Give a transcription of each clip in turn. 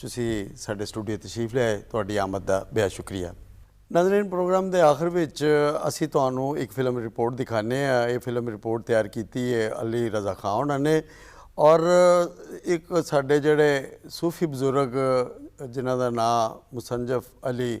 ਤੁਸੀਂ ਸਾਡੇ ਸਟੂਡੀਓ ਤਸ਼ਰੀਫ ਲਿਆਏ, ਤੁਹਾਡੀ ਆਮਦ ਦਾ ਬੇਹੱਦ ਸ਼ੁਕਰੀਆ। ਨਾਜ਼ਰੀਨ, ਪ੍ਰੋਗਰਾਮ ਦੇ ਆਖਰ ਵਿੱਚ ਅਸੀਂ ਤੁਹਾਨੂੰ ਇੱਕ ਫਿਲਮ ਰਿਪੋਰਟ ਦਿਖਾਉਂਦੇ ਹਾਂ। ਇਹ ਫਿਲਮ ਰਿਪੋਰਟ ਤਿਆਰ ਕੀਤੀ ਹੈ ਅਲੀ ਰਜ਼ਾ ਖਾਨ ਉਹਨਾਂ ਨੇ, ਔਰ ਇੱਕ ਸਾਡੇ ਜਿਹੜੇ ਸੂਫੀ ਬਜ਼ੁਰਗ ਜਿਨ੍ਹਾਂ ਦਾ ਨਾਂ ਮੁਸੰਜਫ ਅਲੀ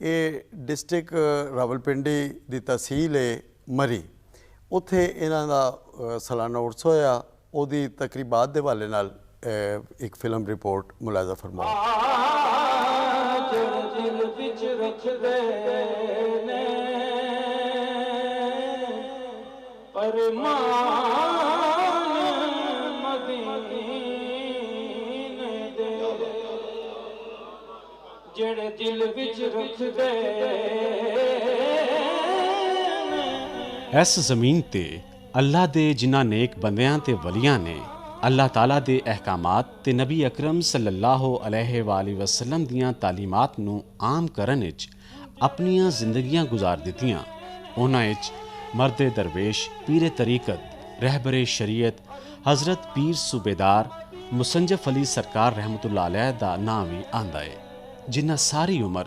ਇਹ ਡਿਸਟ੍ਰਿਕਟ ਰਾਵਲਪਿੰਡੀ ਦੀ ਤਹਿਸੀਲ ਹੈ ਮਰੀ, ਉੱਥੇ ਇਹਨਾਂ ਦਾ ਸਾਲਾਨਾ ਉਰਸ ਹੋਇਆ। ਉਹਦੀ ਤਕਰੀਬਾਤ ਦੇ ਹਵਾਲੇ ਨਾਲ ਇੱਕ ਫਿਲਮ ਰਿਪੋਰਟ ਮੁਲਾਜ਼ਾ ਫਰਮਾਓ। ਇਸ ਜ਼ਮੀਨ ਤੇ ਅੱਲਾ ਦੇ ਜਿਨ੍ਹਾਂ ਨੇਕ ਬੰਦਿਆਂ ਤੇ ਵਲੀਆਂ ਨੇ اللہ تعالیٰ دے احکامات تے نبی اکرم صلی اللہ علیہ وآلہ وسلم دیاں تعلیمات نو عام کرن وچ اپنیاں زندگیاں گزار دتیاں۔ انہاں وچ مرد درویش، پیر طریقت، رہبر شریعت حضرت پیر صوبیدار مسنجف علی سرکار رحمت اللہ علیہ دا نام بھی آندا ہے، جنہاں ساری عمر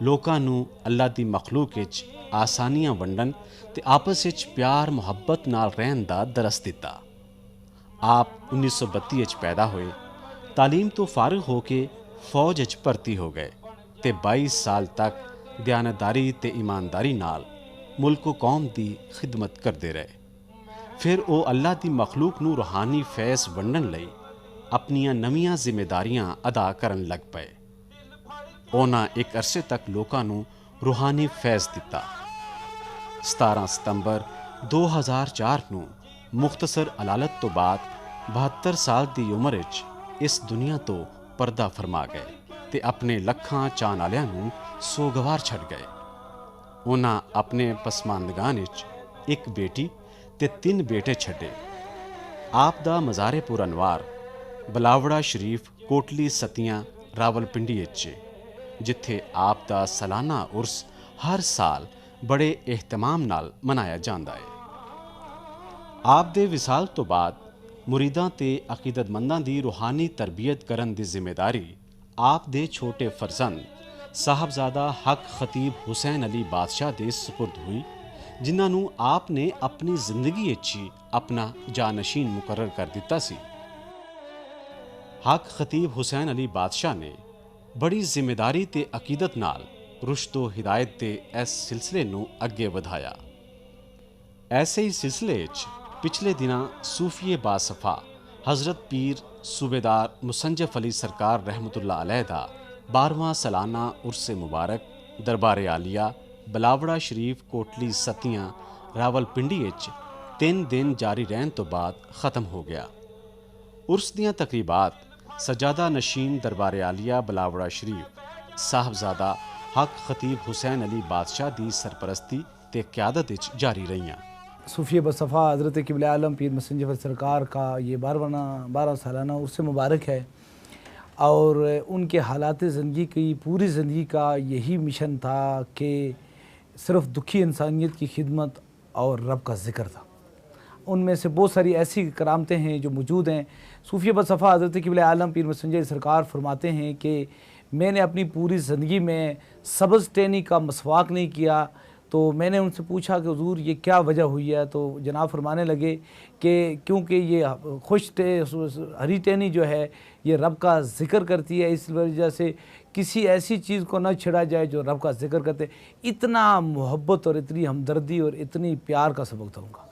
لوکاں نو اللہ دی مخلوق وچ آسانیاں ونڈن تے آپس وچ پیار محبت نال رہن دا درس دتا۔ آپ 1932 پیدا ہوئے، تعلیم تو فارغ ہو کے فوج بھرتی ہو گئے تے 22 سال تک دیانتداری تے ایمانداری نال ملک و قوم دی خدمت کرتے رہے۔ پھر وہ اللہ دی مخلوق نو روحانی فیض ونڈن لئی اپنیاں نویاں ذمہ داریاں ادا کرن لگ پئے۔ انہاں ایک عرصے تک لوکاں نو روحانی فیض دتا۔ 17 ستمبر 2004 نو مختصر علالت تو بعد 72 سال دی عمر وچ اس دنیا تو پردہ فرما گئے تے اپنے لکھاں چان والیاں نوں سوگوار چھڑ گئے۔ انہاں اپنے پسماندگان وچ ایک بیٹی تے 3 بیٹے چھڈے۔ آپ دا مزار پر انوار بلاوڑا شریف کوٹلی ستیاں راولپنڈی وچ، جتھے آپ دا سالانہ عرس ہر سال بڑے اہتمام نال منایا جاندا ہے۔ آپ دے وصال تو بعد مریداں تے عقیدت منداں دی روحانی تربیت کرن دی ذمہ داری آپ دے چھوٹے فرزند صاحبزادہ حق خطیب حسین علی بادشاہ دے سپرد ہوئی، جنہاں نوں آپ نے اپنی زندگی وچ ہی اپنا جانشین مقرر کر دیتا سی۔ حق خطیب حسین علی بادشاہ نے بڑی ذمہ داری تے عقیدت نال رشد و ہدایت دے اس سلسلے نوں اگے ودھایا۔ ایسے ہی سلسلے وچ پچھلے دناں صوفی باصفا حضرت پیر صوبیدار مسنجف علی سرکار رحمت اللہ علیہ دا 12واں سالانہ عرس مبارک دربار عالیہ بلاوڑا شریف کوٹلی ستیاں راولپنڈی وچ 3 دن جاری رہن تو بعد ختم ہو گیا۔ عرس دیاں تقریبات سجادہ نشین دربار عالیہ بلاوڑا شریف صاحبزادہ حق خطیب حسین علی بادشاہ دی سرپرستی تے قیادت وچ جاری رہیاں۔ صوفی باصفا حضرت قبلہ عالم پیر مسنجف سرکار کا یہ 12 سالانہ عرس مبارک ہے، اور ان کے حالات زندگی کی پوری زندگی کا یہی مشن تھا کہ صرف دکھی انسانیت کی خدمت اور رب کا ذکر تھا۔ ان میں سے بہت ساری ایسی کرامتیں ہیں جو موجود ہیں۔ صوفی باصفا حضرت قبلہ عالم پیر مسنجف سرکار فرماتے ہیں کہ میں نے اپنی پوری زندگی میں سبز ٹینی کا مسواک نہیں کیا، تو میں نے ان سے پوچھا کہ حضور یہ کیا وجہ ہوئی ہے؟ تو جناب فرمانے لگے کہ کیونکہ یہ ہری ٹینی جو ہے یہ رب کا ذکر کرتی ہے، اس وجہ سے کسی ایسی چیز کو نہ چھڑا جائے جو رب کا ذکر کرتے۔ اتنا محبت اور اتنی ہمدردی اور اتنی پیار کا سبق تھا ان کا۔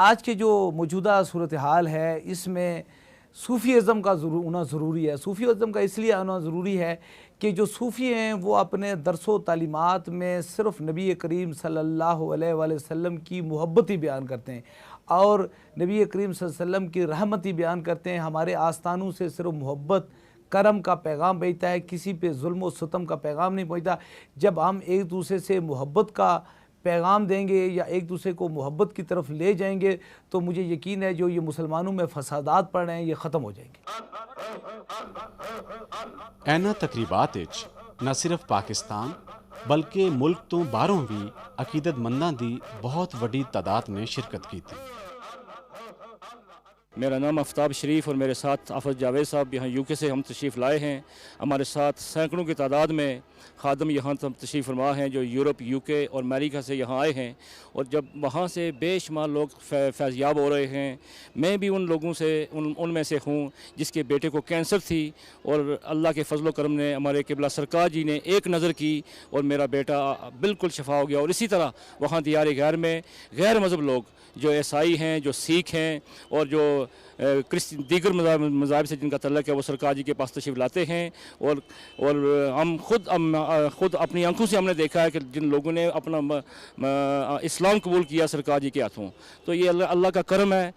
آج کے جو موجودہ صورتحال ہے اس میں صوفی ازم کا ہونا ضروری ہے۔ صوفی ازم کا اس لیے ہونا ضروری ہے کہ جو صوفی ہیں وہ اپنے درس و تعلیمات میں صرف نبی کریم صلی اللہ علیہ وآلہ وسلم کی محبت ہی بیان کرتے ہیں، اور نبی کریم صلی اللہ علیہ وسلم کی رحمت ہی بیان کرتے ہیں۔ ہمارے آستانوں سے صرف محبت کرم کا پیغام بھیجتا ہے، کسی پہ ظلم و ستم کا پیغام نہیں پہنچتا۔ جب ہم ایک دوسرے سے محبت کا پیغام دیں گے یا ایک دوسرے کو محبت کی طرف لے جائیں گے تو مجھے یقین ہے جو یہ مسلمانوں میں فسادات پڑ رہے ہیں یہ ختم ہو جائیں گے۔ اینا تقریبات وچ نہ صرف پاکستان بلکہ ملک تو باہروں بھی عقیدت منداں دی بہت وڈی تعداد نے شرکت کی تھی۔ میرا نام آفتاب شریف اور میرے ساتھ آفت جاوید صاحب یہاں یو کے سے ہم تشریف لائے ہیں۔ ہمارے ساتھ سینکڑوں کی تعداد میں خادم یہاں تشریف فرما ہیں جو یورپ، یو کے اور امریکہ سے یہاں آئے ہیں، اور جب وہاں سے بے شمار لوگ فیض یاب ہو رہے ہیں۔ میں بھی ان لوگوں سے ان میں سے ہوں جس کے بیٹے کو کینسر تھی، اور اللہ کے فضل و کرم نے ہمارے قبلہ سرکار جی نے ایک نظر کی اور میرا بیٹا بالکل شفا ہو گیا۔ اور اسی طرح وہاں دیار غیر میں غیر مذہب لوگ جو عیسائی ہیں، جو سکھ ہیں، اور جو دیگر مذاہب سے جن کا تعلق ہے وہ سرکار جی کے پاس تشریف لاتے ہیں، اور ہم خود اپنی آنکھوں سے ہم نے دیکھا ہے کہ جن لوگوں نے اپنا اسلام قبول کیا سرکار جی کے ہاتھوں، تو یہ اللہ کا کرم ہے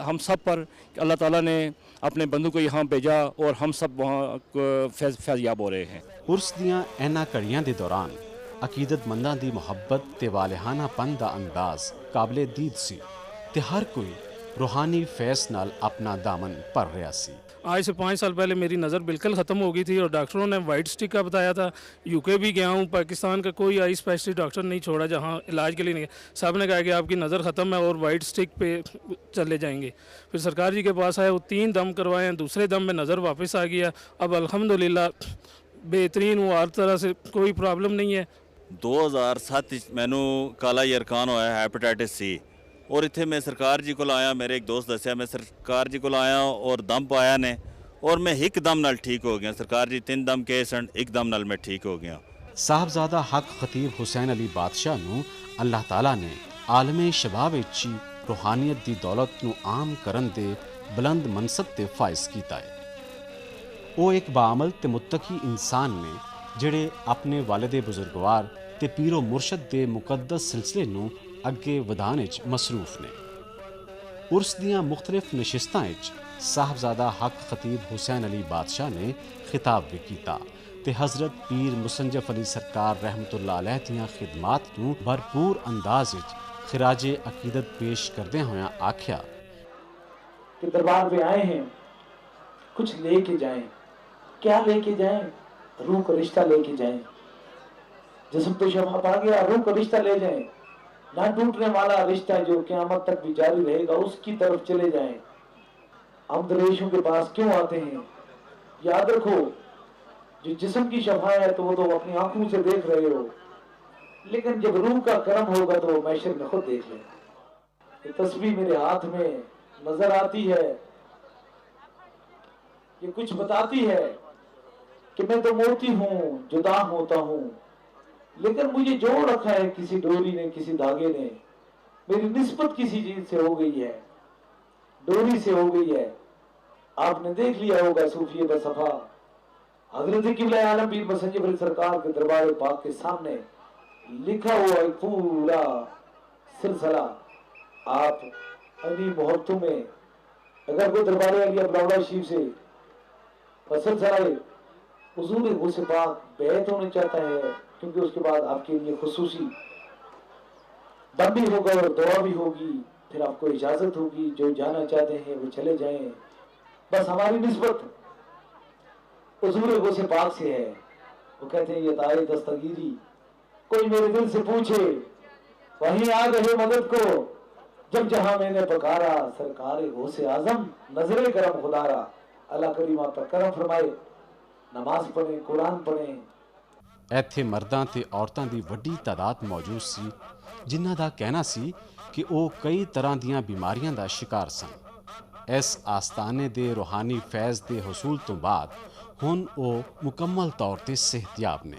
ہم سب پر۔ اللہ تعالیٰ نے اپنے بندوں کو یہاں بھیجا اور ہم سب وہاں فیض یاب ہو رہے ہیں۔ عرس دیاں اینا کڑیاں دے دوران عقیدت منداں دی محبت تے والہانہ پن دا انداز قابل دید سی تے ہر کوئی روحانی فیض نال اپنا دامن پر رہا سی۔ آج سے 5 سال پہلے میری نظر بالکل ختم ہو گئی تھی اور ڈاکٹروں نے وائٹ سٹک کا بتایا تھا۔ یو کے بھی گیا ہوں، پاکستان کا کوئی آئی اسپیشلسٹ ڈاکٹر نہیں چھوڑا جہاں علاج کے لیے نہیں گیا، سب نے کہا کہ آپ کی نظر ختم ہے اور وائٹ سٹک پہ چلے جائیں گے۔ پھر سرکار جی کے پاس آئے، وہ 3 دم کروائے ہیں، دوسرے دم میں نظر واپس آ گیا۔ اب الحمدللہ بہترین ہوں، ہر طرح سے کوئی پرابلم نہیں ہے۔ 2007 مینو کالا یرکان ہوا ہے ہیپیٹائٹس سی، اور اتنے میں سرکار جی کو آیا، میرے ایک دوست دسیا میں سرکار جی کو آیا اور دم پایا نے، اور میں ایک دم نال ٹھیک ہو گیا۔ سرکار جی 3 دم کے سن، ایک دم نال میں ٹھیک ہو گیا۔ صاحبزادہ حق خطیب حسین علی بادشاہ نو اللہ تعالیٰ نے عالم شباب اچھی روحانیت دی دولت نو عام کرن دے بلند منصب تے فائز کیتا ہے۔ وہ ایک باعمل تے متقی انسان نے جڑے اپنے والد بزرگوار تے پیر و مرشد دے مقدس سلسلے نو اگے ودان وچ مصروف نے۔ عرس دیاں مختلف نشستاں وچ صاحبزادہ حق خطیب حسین علی بادشاہ نے خطاب بھی کیتا تے حضرت پیر مسنجف علی سرکار رحمت اللہ علیہ دیاں خدمات نو بھرپور انداز وچ خراج عقیدت پیش کردے ہویاں آکھیا کہ دربار پہ آئے ہیں، کچھ لے کے جائیں۔ کیا لے کے جائیں؟ روح کا رشتہ لے کے جائیں۔ جسم تو شفا پا گیا، روح کا رشتہ لے جائیں، نہ ٹوٹنے والا رشتہ جو قیامت تک بھی جاری رہے گا، اس کی طرف چلے جائیں۔ ہم درویشوں کے پاس کیوں آتے ہیں؟ یاد رکھو، جو جسم کی شفا ہے تو وہ تو اپنی آنکھوں سے دیکھ رہے ہو، لیکن جب روح کا کرم ہوگا تو وہ محشر میں خود دیکھ لیں۔ یہ تسبیح میرے ہاتھ میں نظر آتی ہے، یہ کچھ بتاتی ہے کہ میں تو موتی ہوں، جدا ہوتا ہوں، لیکن مجھے جوڑ رکھا ہے کسی ڈوری نے، کسی دھاگے نے۔ میری نسبت کسی چیز سے ہو گئی ہے، ڈوری سے ہو گئی ہے۔ آپ نے دیکھ لیا ہوگا صوفی بصفا حضرت قبلہ عالم پیر مسنجف علی سرکار کے دربار پاک کے سامنے لکھا ہوا ایک پورا سلسلہ۔ آپ اپنی محبتوں میں اگر کوئی دربار علی ابراہیم شریف سے سلسلہ حضور غوث پاک بیعت ہونا چاہتا ہے، کیونکہ اس کے بعد آپ کے لیے خصوصی دم بھی ہوگا اور دعا بھی ہوگی، پھر آپ کو اجازت ہوگی، جو جانا چاہتے ہیں وہ چلے جائیں۔ بس ہماری نسبت حضور غوث پاک سے ہے۔ وہ کہتے ہیں یہ تائے دستگیری، کوئی میرے دل سے پوچھے وہیں آ گئے مدد کو، جب جہاں میں نے پکارا سرکار غوث اعظم نظر کرم خدارا۔ اللہ کریم آپ پر کرم فرمائے، نماز پڑھیں، قرآن پڑھیں۔ ایتھے مرداں تے عورتاں دی وڈی تعداد موجود سی جنہاں دا کہنا سی کہ او کئی طرح دیاں بیماریاں دا شکار سن۔ اس آستانے دے روحانی فیض دے حصول تو بعد ہن او مکمل طور تے صحتیاب نے۔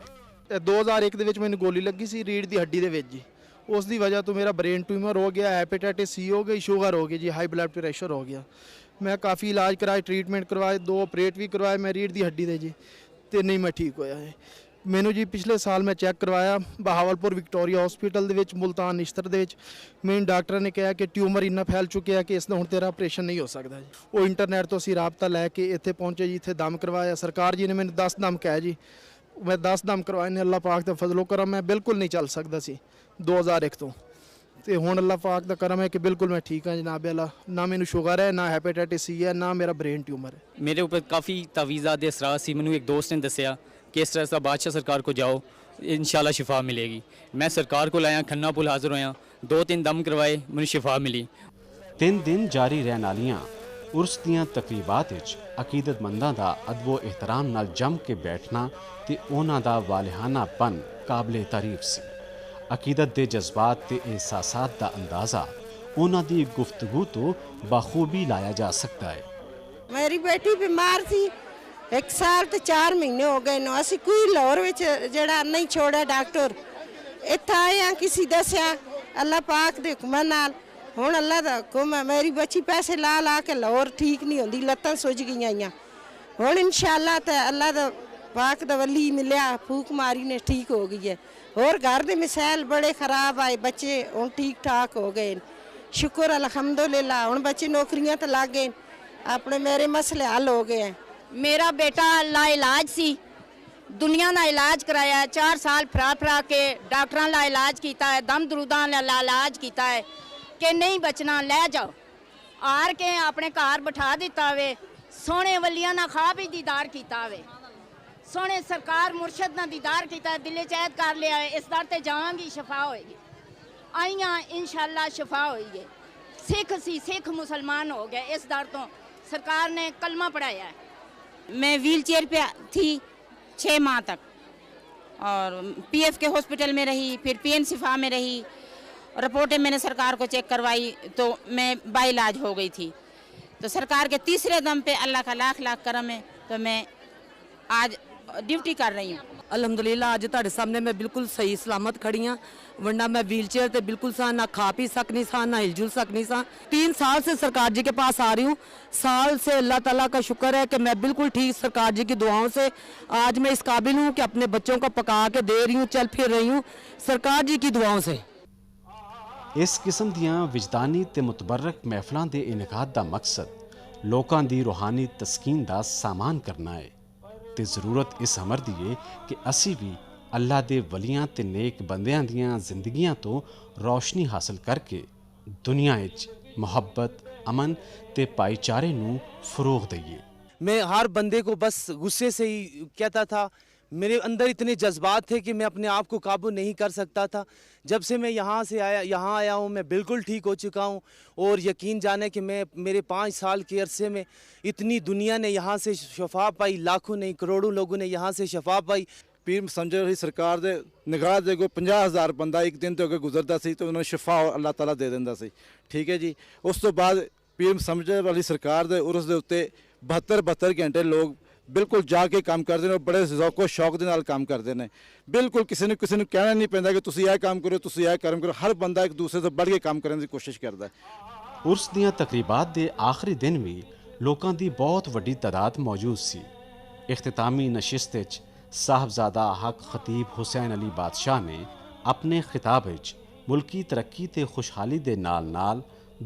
2001 ਦੇ ਵਿੱਚ ਮੈਨੂੰ ਗੋਲੀ ਲੱਗੀ ਸੀ ਰੀੜ੍ਹ ਦੀ ਹੱਡੀ ਦੇ ਵਿੱਚ ਜੀ। ਉਸ ਦੀ ਵਜ੍ਹਾ ਤੋਂ ਮੇਰਾ ਬ੍ਰੇਨ ਟਿਊਮਰ ਹੋ ਗਿਆ, ਹੈਪੇਟਾਈਟਿਸ ਸੀ ਹੋ ਗਈ, ਸ਼ੂਗਰ ਹੋ ਗਈ ਜੀ, ਹਾਈ ਬਲੱਡ ਪ੍ਰੈਸ਼ਰ ਹੋ ਗਿਆ। ਮੈਂ ਕਾਫੀ ਇਲਾਜ ਕਰਾਏ, ਟ੍ਰੀਟਮੈਂਟ ਕਰਵਾਏ, 2 ਆਪਰੇਟ ਵੀ ਕਰਵਾਏ ਮੈਂ ਰੀੜ੍ਹ ਦੀ ਹੱਡੀ ਦੇ ਜੀ, ਤੇ ਨਹੀਂ ਮੈਂ ਠੀਕ ਹੋਇਆ ਹੈ। ਮੈਨੂੰ ਜੀ ਪਿਛਲੇ ਸਾਲ ਮੈਂ ਚੈੱਕ ਕਰਵਾਇਆ ਬਹਾਵਲਪੁਰ ਵਿਕਟੋਰੀਆ ਹਸਪੀਟਲ ਦੇ ਵਿੱਚ, ਮੁਲਤਾਨ ਨਿਸ਼ਤਰ ਦੇ ਵਿੱਚ। ਮੈਨੂੰ ਡਾਕਟਰ ਨੇ ਕਿਹਾ ਕਿ ਟਿਊਮਰ ਇੰਨਾ ਫੈਲ ਚੁੱਕਿਆ ਕਿ ਇਸ ਦਾ ਹੁਣ ਤੇਰਾ ਆਪਰੇਸ਼ਨ ਨਹੀਂ ਹੋ ਸਕਦਾ ਜੀ। ਉਹ ਇੰਟਰਨੈਟ ਤੋਂ ਅਸੀਂ ਰਾਬਤਾ ਲੈ ਕੇ ਇੱਥੇ ਪਹੁੰਚੇ ਜੀ, ਇੱਥੇ ਦਮ ਕਰਵਾਇਆ। ਸਰਕਾਰ ਜੀ ਨੇ ਮੈਨੂੰ 10 ਦਮ ਕਿਹਾ ਜੀ, ਮੈਂ 10 ਦਮ ਕਰਵਾਏ ਨੇ। ਅੱਲਾਹ ਪਾਕ ਦਾ ਫਜ਼ਲ ਕਰਮ, ਮੈਂ ਬਿਲਕੁਲ ਨਹੀਂ ਚੱਲ ਸਕਦਾ ਸੀ 2001 ਤੋਂ, ਤੇ ਹੁਣ ਅੱਲਾਹ ਪਾਕ ਦਾ ਕਰਮ ਹੈ ਕਿ ਬਿਲਕੁਲ ਮੈਂ ਠੀਕ ਹਾਂ ਜਨਾਬ ਅੱਲਾ। ਨਾ ਮੈਨੂੰ ਸ਼ੂਗਰ ਹੈ, ਨਾ ਹੈਪੇਟਾਈਟਿਸ ਸੀ ਹੈ, ਨਾ ਮੇਰਾ ਬ੍ਰੇਨ ਟਿਊਮਰ ਹੈ। ਮੇਰੇ ਉੱਪਰ ਕਾਫੀ ਤਾਵੀਜ਼ਾਤ ਦੇ ਅਸਰਾਰ ਸੀ। ਮੈਨੂੰ ਇੱਕ ਦੋਸਤ ਨੇ ਦੱਸਿਆ کہ اس طرح سے بادشاہ سرکار کو جاؤ انشاءاللہ شفا ملے گی. میں سرکار کو لایا کھنا پل حاضر ہویا 2-3 دم کروائے مجھے شفا ملی. 3 دن جاری رہن والیاں عرس دیاں تقریبات وچ عقیدت منداں دا ادب و احترام نال جم کے بیٹھنا تے انہاں دا والہانہ پن قابل تعریف سی. عقیدت دے جذبات تے احساسات دا اندازہ انہاں دی گفتگو تو بخوبی لایا جا سکتا ہے. میری بیٹی بیمار تھی 1 سال تے 4 مہینے ہو گئے نو اسی کوئی لاہور وچ جڑا نہیں چھوڑا ڈاکٹر اتھے آئے ہیں کسی دسیا اللہ پاک دے حکم نال ہن اللہ دا حکم ہے میری بچی پیسے لا لا کے لاہور ٹھیک نہیں ہوندی لتاں سج گئیاں ہن انشاءاللہ تے اللہ دا پاک دا ولی ملیا پھوک ماری نے ٹھیک ہو گئی ہے. اور گھر دے مسائل بڑے خراب آئے بچے ہن ٹھیک ٹھاک ہو گئے شکر الحمدللہ. ہن بچے نوکریاں تے لگ گئے اپنے میرے مسئلے حل ہو گئے ہیں. میرا بیٹا لا علاج سی دنیا دا علاج کرایا 4 سال پھرا کے ڈاکٹراں لا علاج کیتا ہے دم دروداں لا علاج کیتا ہے کہ نہیں بچنا لے جاؤ آر کے اپنے گھر بٹھا دیتا ہوئے سونے ولیاں نہ خواب ہی دیدار کیتا ہوئے سونے سرکار مرشد نہ دیدار کیتا ہے دل چید کر لیا ہے اس در تے جاواں گی شفا ہوئے گی آئیاں انشاءاللہ شفا ہوئی ہے. سکھ مسلمان ہو گئے اس در تو سرکار نے کلمہ پڑھایا ہے. میں ویل چیئر پہ تھی 6 ماہ تک اور پی ایف کے ہاسپٹل میں رہی پھر پی این صفا میں رہی. رپورٹیں میں نے سرکار کو چیک کروائی تو میں باعلاج ہو گئی تھی. تو سرکار کے تیسرے دم پہ اللہ کا لاکھ لاکھ کرم ہے تو میں آج ڈیوٹی کر رہی ہوں. الحمدللہ اج تہاڈے سامنے میں بالکل صحیح سلامت کھڑی ہاں ورنہ میں ویل چیئر تے بالکل سا نہ کھا پی سکنی سا نہ ہل جل سکنی سا. 3 سال سے سرکار جی کے پاس آ رہی ہوں. سال سے اللہ تعالیٰ کا شکر ہے کہ میں بالکل ٹھیک سرکار جی کی دعاؤں سے آج میں اس قابل ہوں کہ اپنے بچوں کو پکا کے دے رہی ہوں چل پھر رہی ہوں سرکار جی کی دعاؤں سے. اس قسم دیاں وجدانی تے متبرک محفلاں دے انعقاد دا مقصد لوکاں دی روحانی تسکین دا سامان کرنا ہے تے ضرورت اس امر دی ہے کہ اسی بھی اللہ دے ولیاں تے نیک بندیاں دیاں زندگیاں تو روشنی حاصل کر کے دنیا وچ محبت امن تے بھائی چارے نو فروغ دئیے. میں ہر بندے کو بس غصے سے ہی کہتا تھا. میرے اندر اتنے جذبات تھے کہ میں اپنے آپ کو قابو نہیں کر سکتا تھا. جب سے میں یہاں آیا ہوں میں بالکل ٹھیک ہو چکا ہوں اور یقین جانے کہ میرے 5 سال کے عرصے میں اتنی دنیا نے یہاں سے شفا پائی لاکھوں نہیں کروڑوں لوگوں نے یہاں سے شفا پائی. پیر سمجھ رہی سرکار دے نگاہ دے کوئی 50,000 بندہ ایک دن تو اگر گزرتا سی تو انہوں نے شفا اللہ تعالیٰ دے دیندا سی. ٹھیک ہے جی. اس تو بعد پیر سمجھ والی سرکار دے عرس دے اتنے 72 گھنٹے لوگ بالکل جا کے کام کرتے ہیں اور بڑے ذوق و شوق دے نال کام کرتے ہیں. بالکل کسی نے کہنا نہیں پیندا کہ تسی یہ کام کرو تسی یہ کام کرو. ہر بندہ ایک دوسرے سے بڑھ کے کام کرنے کی کوشش کرتا ہے. عرس دیاں تقریبات دے آخری دن بھی لوکاں دی بہت وڈی تعداد موجود سی. اختتامی نشست وچ صاحبزادہ حق خطیب حسین علی بادشاہ نے اپنے خطاب وچ ملکی ترقی تے خوشحالی دے نال نال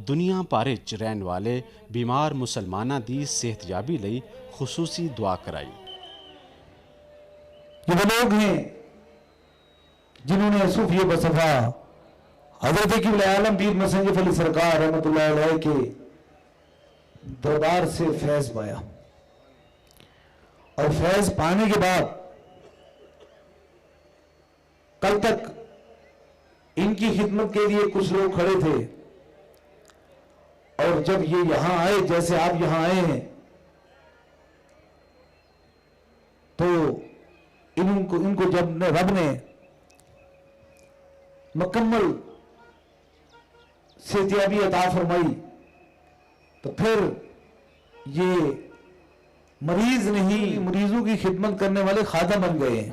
دنیا بھر وچ رہن والے بیمار مسلماناں دی صحت یابی لئی خصوصی دعا کرائی. یہ وہ لوگ ہیں جنہوں نے صوفی بصفا حضرت قبلہ عالم پیر مسنجف علی سرکار رحمۃ اللہ علیہ کے دربار سے فیض پایا اور فیض پانے کے بعد کل تک ان کی خدمت کے لیے کچھ لوگ کھڑے تھے اور جب یہ یہاں آئے جیسے آپ یہاں آئے ہیں تو ان کو جب رب نے مکمل صحتیابی عطا فرمائی تو پھر یہ مریض نہیں مریضوں کی خدمت کرنے والے خادم بن گئے ہیں.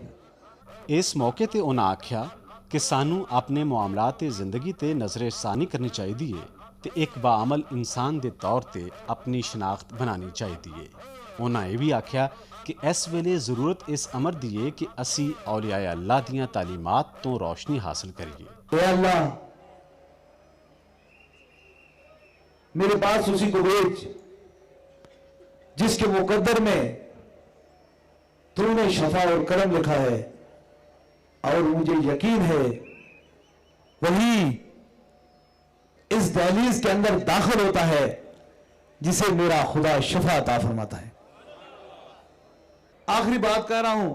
اس موقع تے انہاں آکھیا کہ سانو اپنے معاملات زندگی تے نظر ثانی کرنی چاہیے تے ایک باعمل انسان دے طور تے اپنی شناخت بنانی چاہیے. انہاں یہ بھی آکھیا کہ اس ویلے ضرورت اس امر دیئے کہ اسی اولیاء اللہ دیاں تعلیمات تو روشنی حاصل کریے. اے اللہ میرے پاس اسی کو بھیج جس کے مقدر میں تو نے شفا اور کرم لکھا ہے اور مجھے یقین ہے وہی اس دہلیز کے اندر داخل ہوتا ہے جسے میرا خدا شفا عطا فرماتا ہے. آخری بات کہہ رہا ہوں